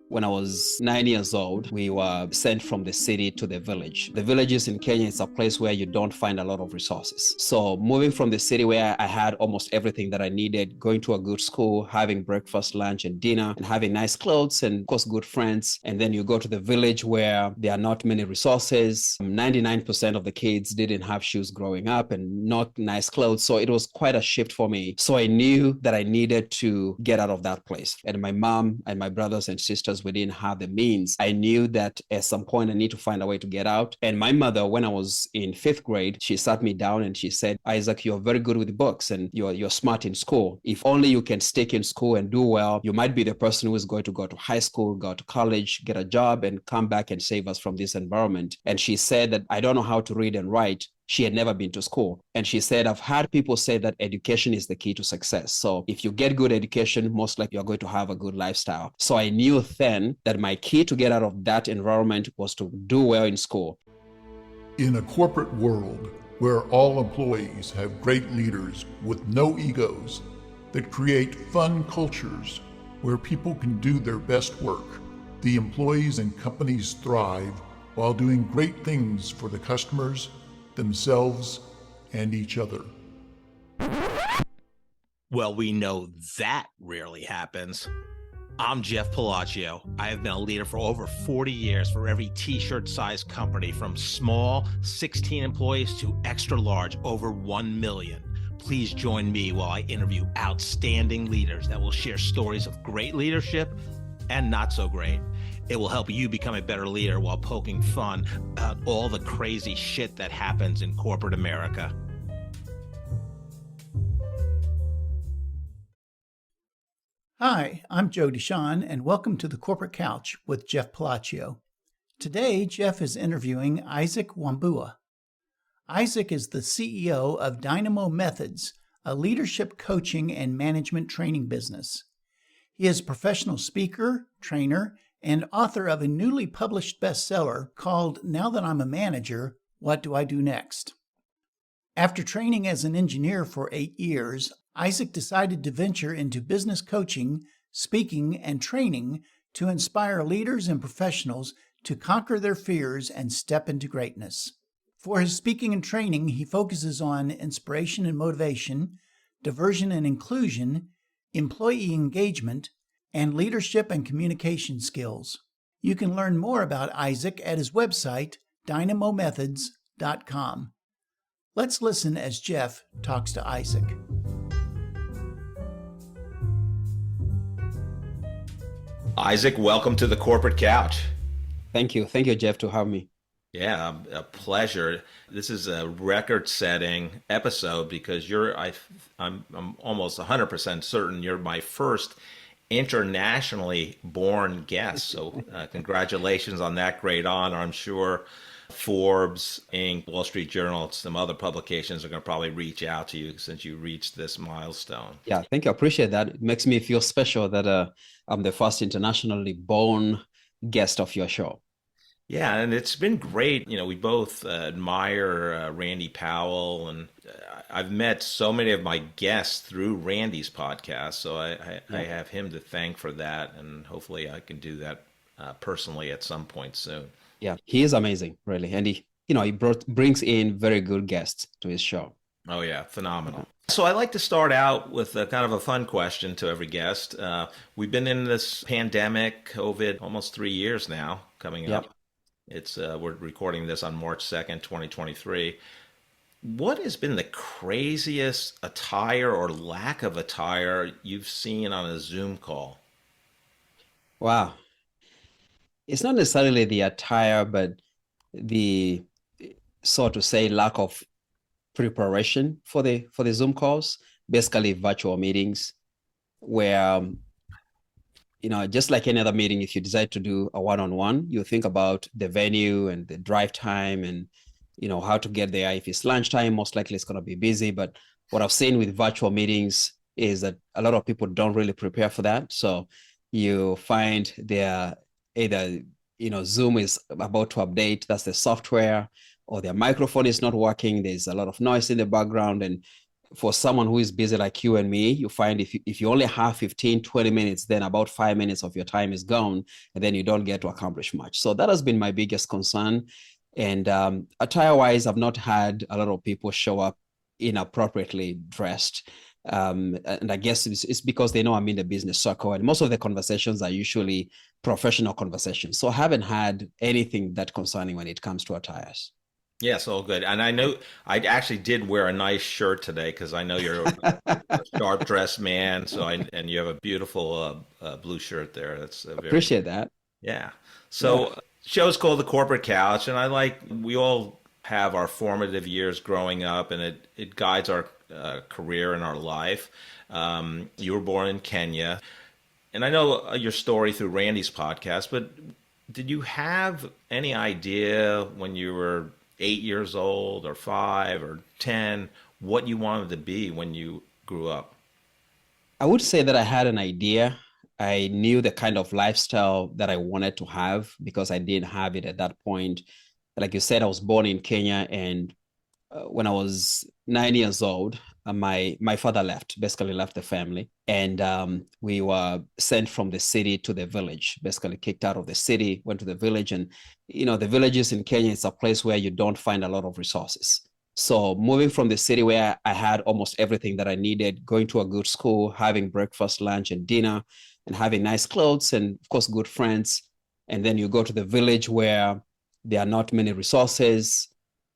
When I was 9 years old, we were sent from the city to the village. The villages in Kenya is a place where you don't find a lot of resources. So moving from the city where I had almost everything that I needed, going to a good school, having breakfast, lunch, and dinner, and having nice clothes and of course good friends. And then you go to the village where there are not many resources. 99% of the kids didn't have shoes growing up and not nice clothes. So it was quite a shift for me. So I knew that I needed to get out of that place. And my mom and my brothers and sisters, we didn't have the means. I knew that at some point I need to find a way to get out. And my mother, when I was in 5th grade, she sat me down and she said, Isaac, you're very good with books and you're smart in school. If only you can stick in school and do well, you might be the person who is going to go to high school, go to college, get a job, and come back and save us from this environment. And she said that I don't know how to read and write. She had never been to school. And she said, I've had people say that education is the key to success. So if you get good education, most likely you're going to have a good lifestyle. So I knew then that my key to get out of that environment was to do well in school. In a corporate world where all employees have great leaders with no egos that create fun cultures where people can do their best work, the employees and companies thrive while doing great things for the customers, themselves, and each other. Well, we know that rarely happens. I'm Jeff Palacio. I have been a leader for over 40 years for every t-shirt size company, from small 16 employees to extra large over 1 million. Please join me while I interview outstanding leaders that will share stories of great leadership and not so great. It will help you become a better leader while poking fun about all the crazy shit that happens in corporate America. Hi, I'm Joe Deshawn, and welcome to the Corporate Couch with Jeff Palacio. Today, Jeff is interviewing Isaac Wambua. Isaac is the CEO of Dynamo Methods, a leadership coaching and management training business. He is a professional speaker, trainer, and author of a newly published bestseller called Now That I'm a Manager, What Do I Do Next? After training as an engineer for 8 years, Isaac decided to venture into business coaching, speaking, and training to inspire leaders and professionals to conquer their fears and step into greatness. For his speaking and training, he focuses on inspiration and motivation, diversion and inclusion, employee engagement, and leadership and communication skills. You can learn more about Isaac at his website, dynamomethods.com. Let's listen as Jeff talks to Isaac. Isaac, welcome to the Corporate Couch. Thank you. Thank you, Jeff, to have me. Yeah, a pleasure. This is a record-setting episode because I'm almost 100% certain you're my first internationally born guest. So congratulations on that great honor. I'm sure Forbes, Inc., Wall Street Journal, some other publications are going to probably reach out to you since you reached this milestone. Yeah, thank you. I appreciate that. It makes me feel special that I'm the first internationally born guest of your show. Yeah, and it's been great. You know, we both admire Randy Powell, and I've met so many of my guests through Randy's podcast. So I have him to thank for that, and hopefully I can do that personally at some point soon. Yeah, he is amazing, really. And he brings in very good guests to his show. Oh, yeah, phenomenal. So I like to start out with a kind of a fun question to every guest. We've been in this pandemic, COVID, almost 3 years now coming up. It's we're recording this on March 2nd, 2023. What has been the craziest attire or lack of attire you've seen on a Zoom call? Wow. It's not necessarily the attire, but the, so to say, lack of preparation for the Zoom calls, basically virtual meetings, where just like any other meeting, if you decide to do a one-on-one, you think about the venue and the drive time and, how to get there. If it's lunchtime, most likely it's going to be busy. But what I've seen with virtual meetings is that a lot of people don't really prepare for that. So you find they're either, Zoom is about to update, that's the software, or their microphone is not working. There's a lot of noise in the background. And for someone who is busy like you and me, you find if you only have 15, 20 minutes, then about 5 minutes of your time is gone, and then you don't get to accomplish much. So that has been my biggest concern. And attire-wise, I've not had a lot of people show up inappropriately dressed. And I guess it's because they know I'm in the business circle, and most of the conversations are usually professional conversations. So I haven't had anything that concerning when it comes to attires. Yes, all good. And I know I actually did wear a nice shirt today because I know you're a sharp dressed man. And you have a beautiful blue shirt there. That's very Appreciate that. yeah. So show's called The Corporate Couch, and we all have our formative years growing up, and it guides our career and our life. You were born in Kenya, and I know your story through Randy's podcast, but did you have any idea when you were 8 years old or 5 or 10 what you wanted to be when you grew up? I would say that I had an idea. I knew the kind of lifestyle that I wanted to have because I didn't have it at that point. Like you said, I was born in Kenya, and when I was 9 years old, my father basically left the family, and we were sent from the city to the village, basically kicked out of the city, went to the village. And the villages in Kenya, it's a place where you don't find a lot of resources. So moving from the city where I had almost everything that I needed, going to a good school, having breakfast, lunch, and dinner, and having nice clothes, and of course good friends, and then you go to the village where there are not many resources.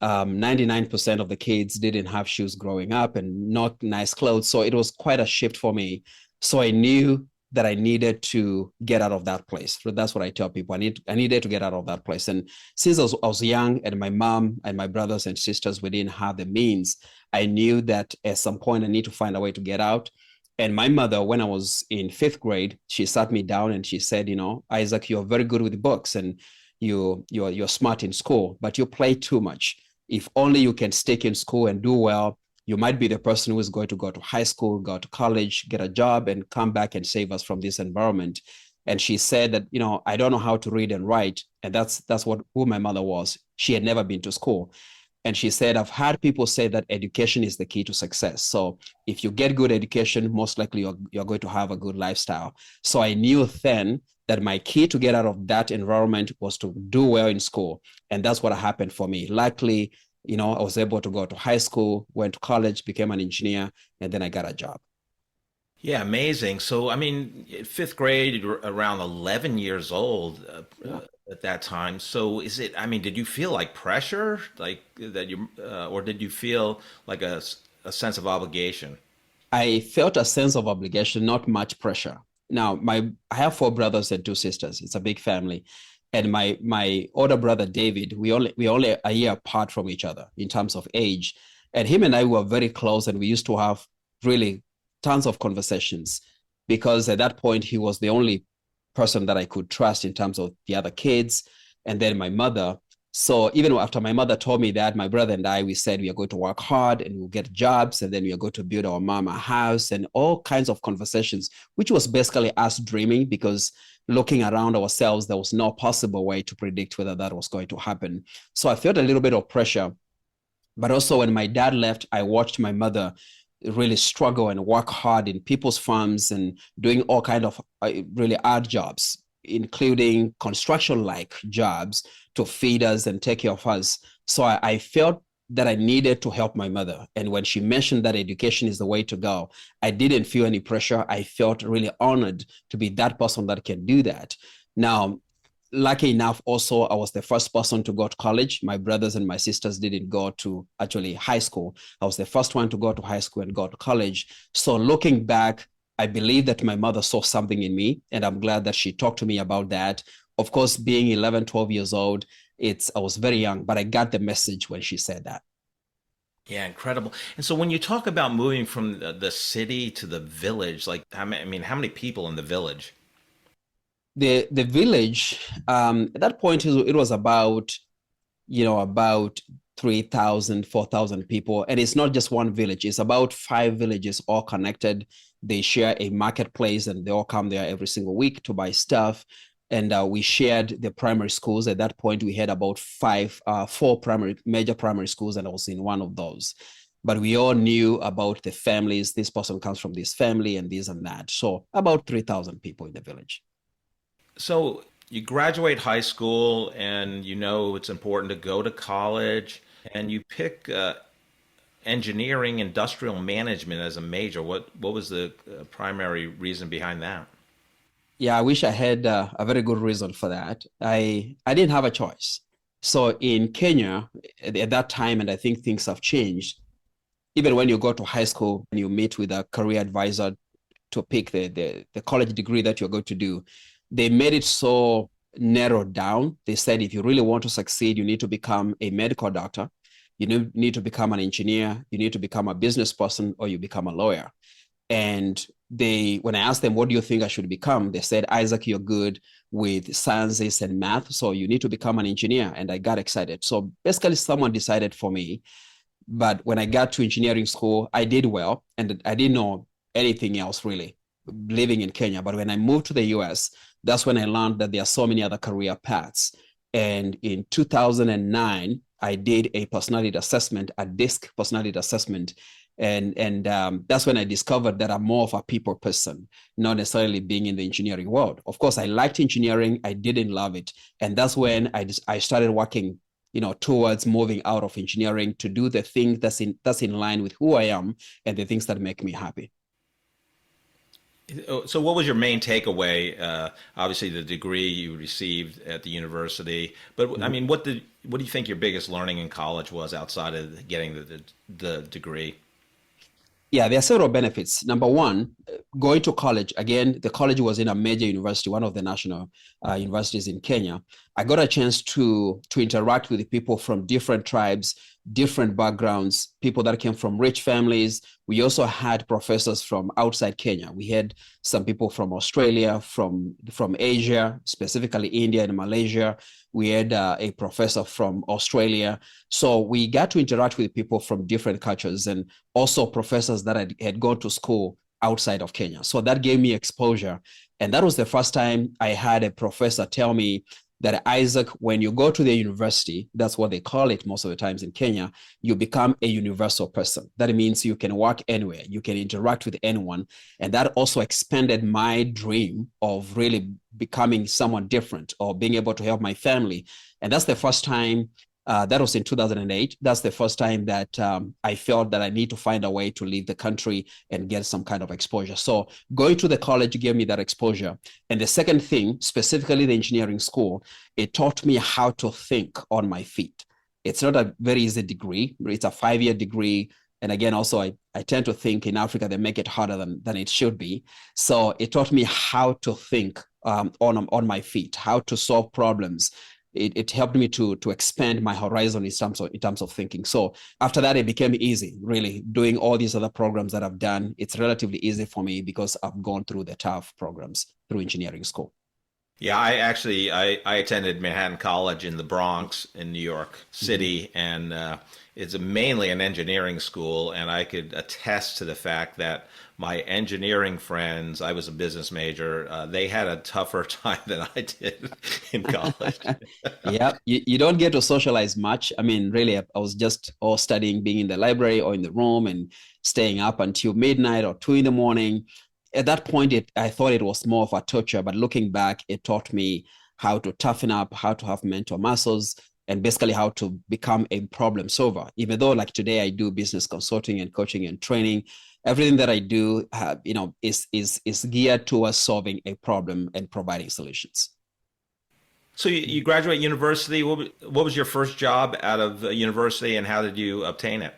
99% of the kids didn't have shoes growing up and not nice clothes. So it was quite a shift for me. So I knew that I needed to get out of that place. So that's what I tell people. I needed to get out of that place. And since I was young, and my mom and my brothers and sisters, we didn't have the means, I knew that at some point I need to find a way to get out. And my mother, when I was in 5th grade, she sat me down and she said, Isaac, you're very good with books, and you're smart in school, but you play too much. If only you can stick in school and do well, you might be the person who is going to go to high school, go to college, get a job, and come back and save us from this environment. And she said that, I don't know how to read and write. And that's who my mother was. She had never been to school. And she said, I've had people say that education is the key to success. So if you get good education, most likely you're going to have a good lifestyle. So I knew then that my key to get out of that environment was to do well in school. And that's what happened for me. Luckily, I was able to go to high school, went to college, became an engineer, and then I got a job. Yeah, amazing. So, 5th grade, you're around 11 years old at that time. So did you feel like pressure, like that or did you feel like a sense of obligation? I felt a sense of obligation, not much pressure. Now, I have 4 brothers and 2 sisters. It's a big family. And my older brother, David, we only a year apart from each other in terms of age. And him and I were very close, and we used to have really tons of conversations because at that point, he was the only person that I could trust in terms of the other kids, and then my mother. So even after my mother told me that, my brother and I, we said we are going to work hard and we'll get jobs, and then we are going to build our mom a house, and all kinds of conversations, which was basically us dreaming, because looking around ourselves, there was no possible way to predict whether that was going to happen. So I felt a little bit of pressure. But also when my dad left, I watched my mother really struggle and work hard in people's farms and doing all kinds of really hard jobs, including construction-like jobs to feed us and take care of us. So I felt that I needed to help my mother. And when she mentioned that education is the way to go, I didn't feel any pressure. I felt really honored to be that person that can do that. Now, lucky enough, also, I was the first person to go to college. My brothers and my sisters didn't go to actually high school. I was the first one to go to high school and go to college. So looking back, I believe that my mother saw something in me, and I'm glad that she talked to me about that. Of course, being 11, 12 years old, I was very young, but I got the message when she said that. Yeah, incredible. And so when you talk about moving from the city to the village, like, how many people in the village? The village, at that point, it was about 3,000, 4,000 people. And it's not just one village. It's about 5 villages all connected. They share a marketplace, and they all come there every single week to buy stuff. And we shared the primary schools. At that point, we had about 4 major primary schools, and I was in one of those. but we all knew about the families. This person comes from this family and this and that. So about 3,000 people in the village. So you graduate high school and you know it's important to go to college and you pick engineering, industrial management as a major. What was the primary reason behind that? Yeah, I wish I had a very good reason for that. I didn't have a choice. So in Kenya at that time, and I think things have changed, even when you go to high school and you meet with a career advisor to pick the college degree that you're going to do, they made it so narrowed down. They said if you really want to succeed, you need to become a medical doctor, you need to become an engineer, you need to become a business person, or you become a lawyer. And when I asked them, what do you think I should become? They said, Isaac, you're good with sciences and math, so you need to become an engineer. And I got excited. So basically someone decided for me. But when I got to engineering school, I did well, and I didn't know anything else really living in Kenya. But when I moved to the US, that's when I learned that there are so many other career paths. And in 2009, I did a personality assessment, a DISC personality assessment. And that's when I discovered that I'm more of a people person, not necessarily being in the engineering world. Of course, I liked engineering. I didn't love it. And that's when I started working towards moving out of engineering to do the thing that's in line with who I am and the things that make me happy. So what was your main takeaway? Obviously the degree you received at the university, but I mean, what do you think your biggest learning in college was outside of getting the degree? Yeah, there are several benefits. Number one, going to college. Again, the college was in a major university, one of the national universities in Kenya. I got a chance to interact with people from different tribes, different backgrounds, people that came from rich families. We also had professors from outside Kenya. We had some people from Australia, from Asia, specifically India and Malaysia. We had a professor from Australia. So we got to interact with people from different cultures and also professors that had gone to school outside of Kenya. So that gave me exposure. And that was the first time I had a professor tell me that, Isaac, when you go to the university, that's what they call it most of the times in Kenya, you become a universal person. That means you can work anywhere, you can interact with anyone. And that also expanded my dream of really becoming someone different or being able to help my family. And that's the first time, that was in 2008. That's the first time that I felt that I need to find a way to leave the country and get some kind of exposure. So going to the college gave me that exposure. And the second thing, specifically the engineering school, it taught me how to think on my feet. It's not a very easy degree. It's a 5-year degree. And again, also, I tend to think in Africa, they make it harder than it should be. So it taught me how to think on my feet, how to solve problems. It helped me to expand my horizon in terms of thinking. So after that, it became easy, really. Doing all these other programs that I've done, it's relatively easy for me because I've gone through the tough programs through engineering school. Yeah, I attended Manhattan College in the Bronx in New York City, and it's mainly an engineering school, and I could attest to the fact that my engineering friends, I was a business major, they had a tougher time than I did in college. Yeah, you don't get to socialize much. I mean, really, I was just all studying, being in the library or in the room and staying up until midnight or 2 a.m. At that point, I thought it was more of a torture, but looking back, it taught me how to toughen up, how to have mental muscles, and basically how to become a problem solver. Even though like today I do business consulting and coaching and training, everything that I do, is geared towards solving a problem and providing solutions. So you graduate university. What was your first job out of university, and how did you obtain it?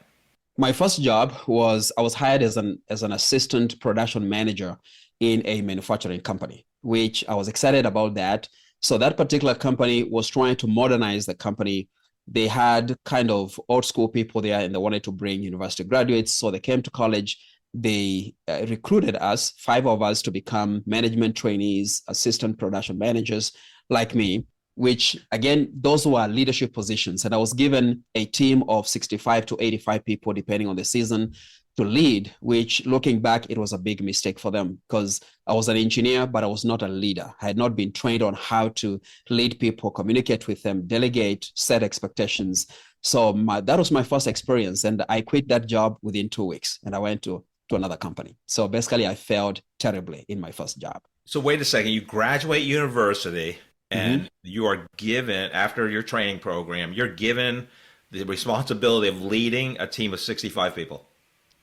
My first job was I was hired as an assistant production manager in a manufacturing company, which I was excited about that. So that particular company was trying to modernize the company. They had kind of old school people there and they wanted to bring university graduates. So they came to college. They recruited us, 5 of us, to become management trainees, assistant production managers like me, which again, those were leadership positions. And I was given a team of 65 to 85 people, depending on the season. to lead, which looking back, it was a big mistake for them because I was an engineer, but I was not a leader. I had not been trained on how to lead people, communicate with them, delegate, set expectations. So that was my first experience. And I quit that job within 2 weeks and I went to another company. So basically I failed terribly in my first job. So wait a second, you graduate university and Mm-hmm. you are given, after your training program, you're given the responsibility of leading a team of 65 people.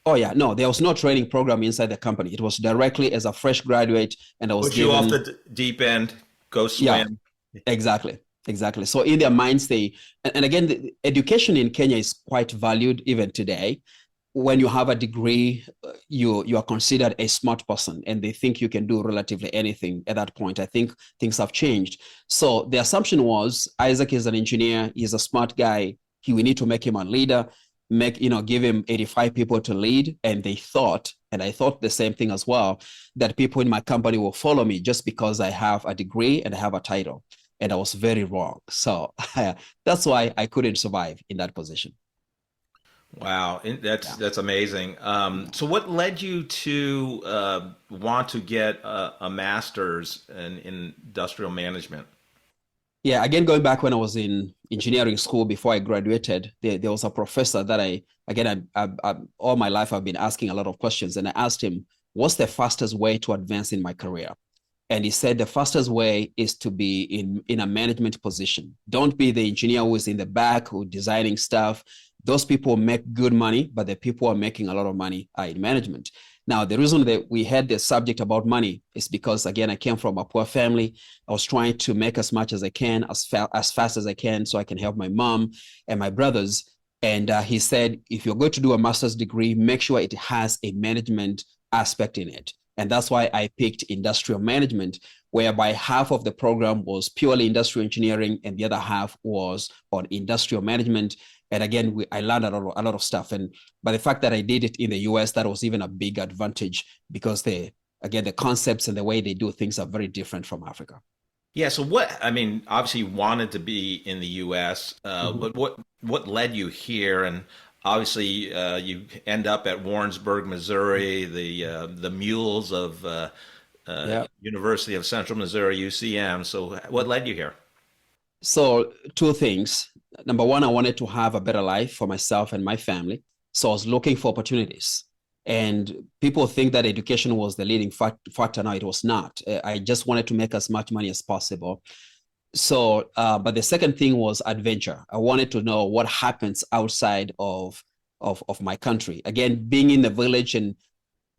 Oh yeah, no, there was no training program inside the company. It was directly as a fresh graduate, and I was Put you off given. the deep end, go Yeah, swim. exactly. So in their minds, and again, the education in Kenya is quite valued even today. When you have a degree, you are considered a smart person, and they think you can do relatively anything at that point. I think things have changed. So the assumption was Isaac is an engineer, he's a smart guy. We need to make him a leader, give him 85 people to lead. And they thought, and I thought the same thing as well, that people in my company will follow me just because I have a degree and I have a title. And I was very wrong. So that's why I couldn't survive in that position. Wow, Yeah. that's amazing. So what led you to want to get a master's in industrial management? Yeah, again, going back when I was in engineering school before I graduated, there was a professor that all my life I've been asking a lot of questions. And I asked him, what's the fastest way to advance in my career? And he said the fastest way is to be in a management position. Don't be the engineer who is in the back who designing stuff. Those people make good money, but the people who are making a lot of money are in management. Now, the reason that we had the subject about money is because, again, I came from a poor family. I was trying to make as much as I can, as fast as I can, so I can help my mom and my brothers. And he said, if you're going to do a master's degree, make sure it has a management aspect in it. And that's why I picked industrial management, whereby half of the program was purely industrial engineering and the other half was on industrial management. And again, I learned a lot of stuff. And by the fact that I did it in the US, that was even a big advantage because the concepts and the way they do things are very different from Africa. Yeah, so obviously you wanted to be in the US, but what led you here? And obviously you end up at Warrensburg, Missouri, the mules of Yeah. University of Central Missouri, UCM. So what led you here? So two things. Number one, I wanted to have a better life for myself and my family. So I was looking for opportunities. And people think that education was the leading factor. No, it was not. I just wanted to make as much money as possible. So, but the second thing was adventure. I wanted to know what happens outside of my country. Again, being in the village and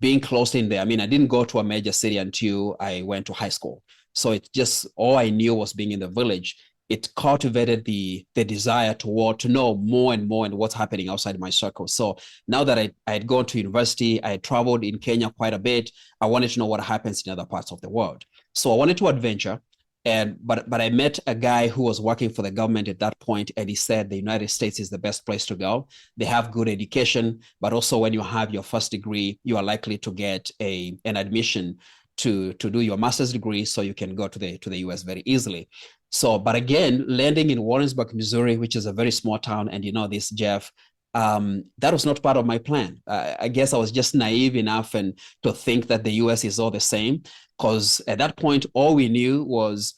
being close in there. I mean, I didn't go to a major city until I went to high school. So it just, all I knew was being in the village. It cultivated the desire to know more and more and what's happening outside my circle. So now that I had gone to university, I had traveled in Kenya quite a bit. I wanted to know what happens in other parts of the world. So I wanted to adventure. But I met a guy who was working for the government at that point, and he said the United States is the best place to go. They have good education, but also when you have your first degree, you are likely to get an admission to do your master's degree, so you can go to the US very easily. So, but again, landing in Warrensburg, Missouri, which is a very small town, and you know this, Jeff, that was not part of my plan. I guess I was just naive enough and to think that the US is all the same, because at that point, all we knew was,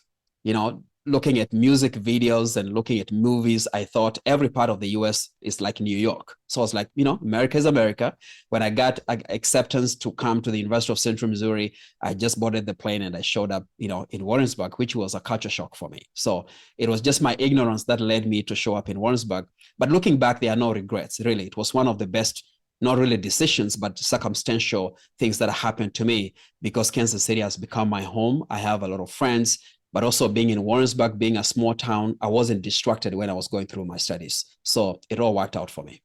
looking at music videos and looking at movies. I thought every part of the US is like New York. So I was like, America is America. When I got acceptance to come to the University of Central Missouri, I just boarded the plane and I showed up, in Warrensburg, which was a culture shock for me. So it was just my ignorance that led me to show up in Warrensburg. But looking back, there are no regrets, really. It was one of the best, not really decisions, but circumstantial things that happened to me because Kansas City has become my home. I have a lot of friends, but also being in Warrensburg, being a small town, I wasn't distracted when I was going through my studies. So it all worked out for me.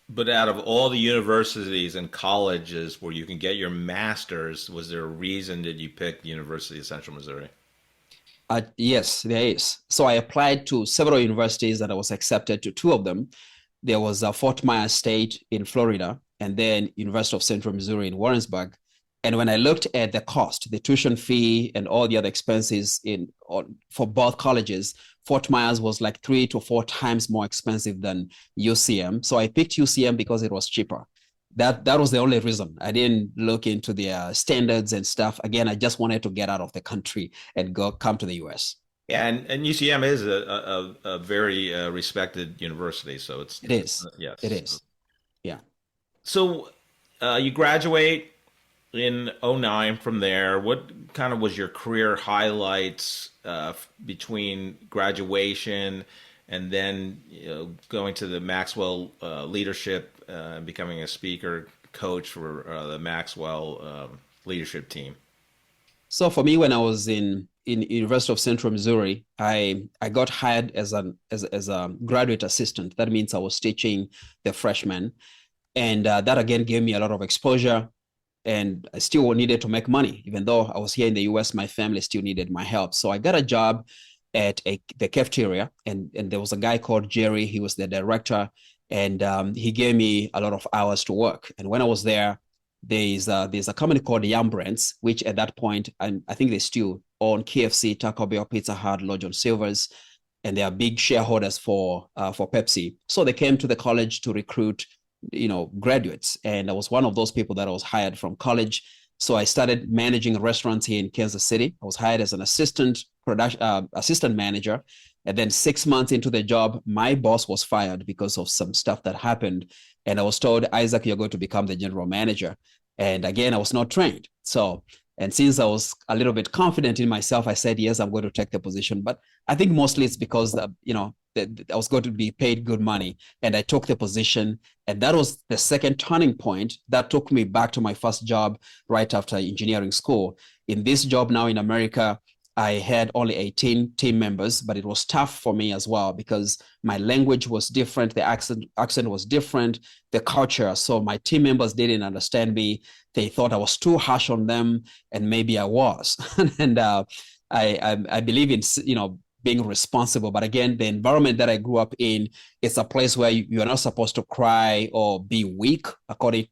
But out of all the universities and colleges where you can get your master's, was there a reason that you picked the University of Central Missouri? Yes, there is. So I applied to several universities and I was accepted to two of them. There was Fort Myers State in Florida and then University of Central Missouri in Warrensburg. And when I looked at the cost, the tuition fee and all the other expenses for both colleges, Fort Myers was like 3 to 4 times more expensive than UCM. So I picked UCM because it was cheaper. That was the only reason. I didn't look into the standards and stuff. Again, I just wanted to get out of the country and come to the US. Yeah, and UCM is a very respected university, so It is. It yes. is. Yeah. So you graduate in '09 from there. What kind of was your career highlights between graduation and then going to the Maxwell leadership, becoming a speaker coach for the Maxwell leadership team? So for me, when I was in University of Central Missouri, I got hired as a graduate assistant. That means I was teaching the freshmen, and that again gave me a lot of exposure. And I still needed to make money, even though I was here in the US. My family still needed my help, so I got a job at the cafeteria, and there was a guy called Jerry. He was the director, and he gave me a lot of hours to work. And when I was there, there's a company called Yum Brands, which at that point, I think they still own KFC, Taco Bell, Pizza Hut, Long John Silver's, and they are big shareholders for Pepsi. So they came to the college to recruit, graduates, and I was one of those people that I was hired from college. So I started managing restaurants here in Kansas City. I was hired as an assistant manager, and then 6 months into the job, my boss was fired because of some stuff that happened. And I was told, Isaac, you're going to become the general manager. And again, I was not trained. And since I was a little bit confident in myself, I said, yes, I'm going to take the position. But I think mostly it's because, I was going to be paid good money, and I took the position. And that was the second turning point that took me back to my first job right after engineering school. In this job now in America, I had only 18 team members, but it was tough for me as well because my language was different, the accent was different, the culture. So my team members didn't understand me. They thought I was too harsh on them, and maybe I was. And I believe in being responsible. But again, the environment that I grew up in, it's a place where you are not supposed to cry or be weak.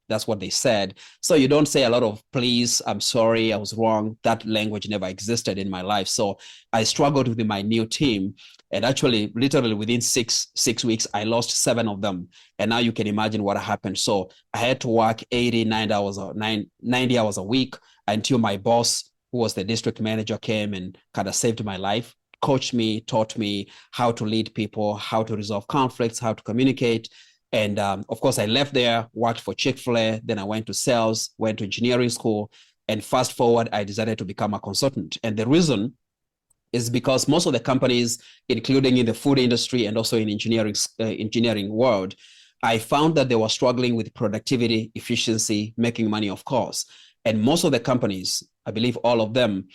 That's what they said. So you don't say a lot of please, I'm sorry, I was wrong. That language never existed in my life. So I struggled with my new team. And actually, literally within six weeks, I lost 7 of them. And now you can imagine what happened. So I had to work 90 hours a week until my boss, who was the district manager, came and kind of saved my life, coached me, taught me how to lead people, how to resolve conflicts, how to communicate. And of course, I left there, worked for Chick-fil-A. Then I went to sales, went to engineering school. And fast forward, I decided to become a consultant. And the reason is because most of the companies, including in the food industry and also in engineering world, I found that they were struggling with productivity, efficiency, making money, of course. And most of the companies, I believe all of them,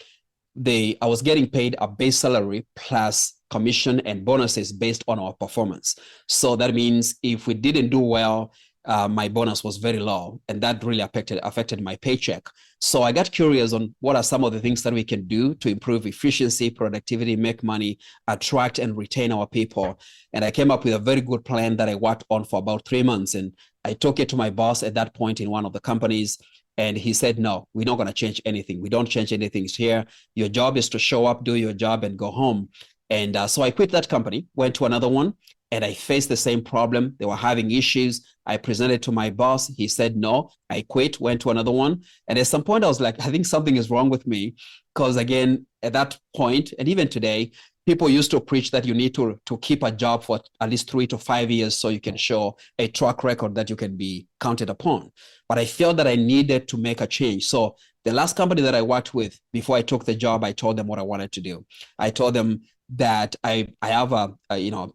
I was getting paid a base salary plus commission and bonuses based on our performance. So that means if we didn't do well, my bonus was very low, and that really affected my paycheck. So I got curious on what are some of the things that we can do to improve efficiency, productivity, make money, attract and retain our people. And I came up with a very good plan that I worked on for about 3 months. And I took it to my boss at that point in one of the companies. And he said, no, we're not going to change anything. We don't change anything here. Your job is to show up, do your job, and go home. And so I quit that company, went to another one, and I faced the same problem. They were having issues. I presented to my boss. He said, no, I quit, went to another one. And at some point, I was like, I think something is wrong with me. Because again, at that point, and even today, people used to preach that you need to keep a job for at least 3 to 5 years so you can show a track record that you can be counted upon. But I felt that I needed to make a change. So the last company that I worked with, before I took the job, I told them what I wanted to do. I told them that I have a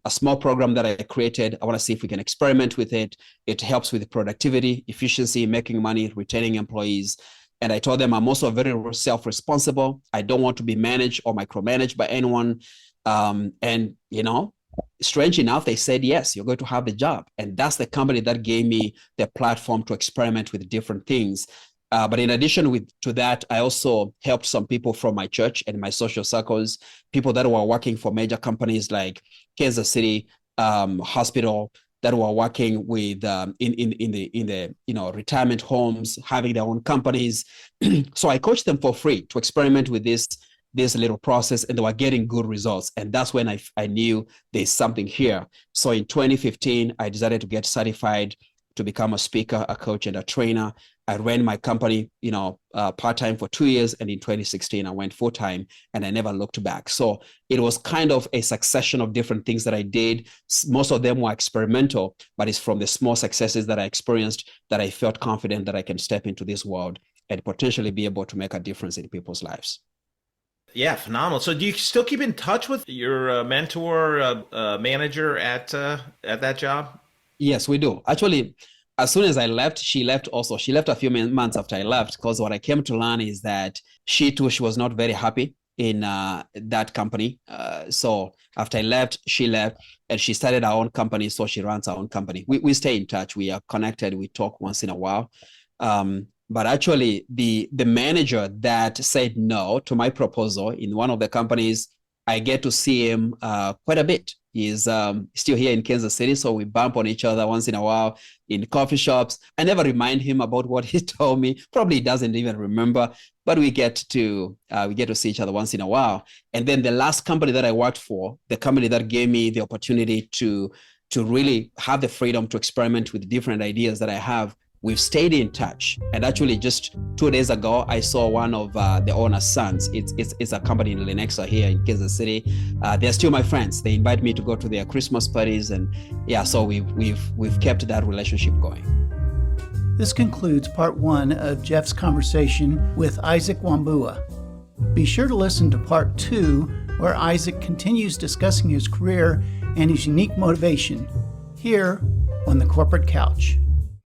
small program that I created. I want to see if we can experiment with it. It helps with productivity, efficiency, making money, retaining employees. And I told them I'm also very self-responsible. I don't want to be managed or micromanaged by anyone. And, strange enough, they said, yes, you're going to have the job. And that's the company that gave me the platform to experiment with different things. But in addition to that, I also helped some people from my church and my social circles, people that were working for major companies like Kansas City Hospital, that were working with in the retirement homes, having their own companies. So I coached them for free to experiment with this little process, and they were getting good results. And that's when I knew there's something here. So in 2015, I decided to get certified to become a speaker, a coach, and a trainer. I ran my company, part-time for 2 years. And in 2016, I went full-time and I never looked back. So it was kind of a succession of different things that I did. Most of them were experimental, but it's from the small successes that I experienced that I felt confident that I can step into this world and potentially be able to make a difference in people's lives. Yeah, phenomenal. So do you still keep in touch with your mentor, manager at that job? Yes, we do. Actually, as soon as I left, she left also. She left a few months after I left, because what I came to learn is that she was not very happy in that company. So after I left, she left and she started her own company. So she runs her own company. We stay in touch. We are connected. We talk once in a while. But actually, the manager that said no to my proposal in one of the companies, I get to see him quite a bit. He's still here in Kansas City, so we bump on each other once in a while in coffee shops. I never remind him about what he told me. Probably he doesn't even remember, but we get to see each other once in a while. And then the last company that I worked for, the company that gave me the opportunity to really have the freedom to experiment with different ideas that I have, we've stayed in touch. And actually just 2 days ago, I saw one of the owner's sons. It's a company in Lenexa here in Kansas City. They're still my friends. They invite me to go to their Christmas parties. And yeah, so we've kept that relationship going. This concludes part 1 of Jeff's conversation with Isaac Wambua. Be sure to listen to part 2, where Isaac continues discussing his career and his unique motivation, here on the Corporate Couch.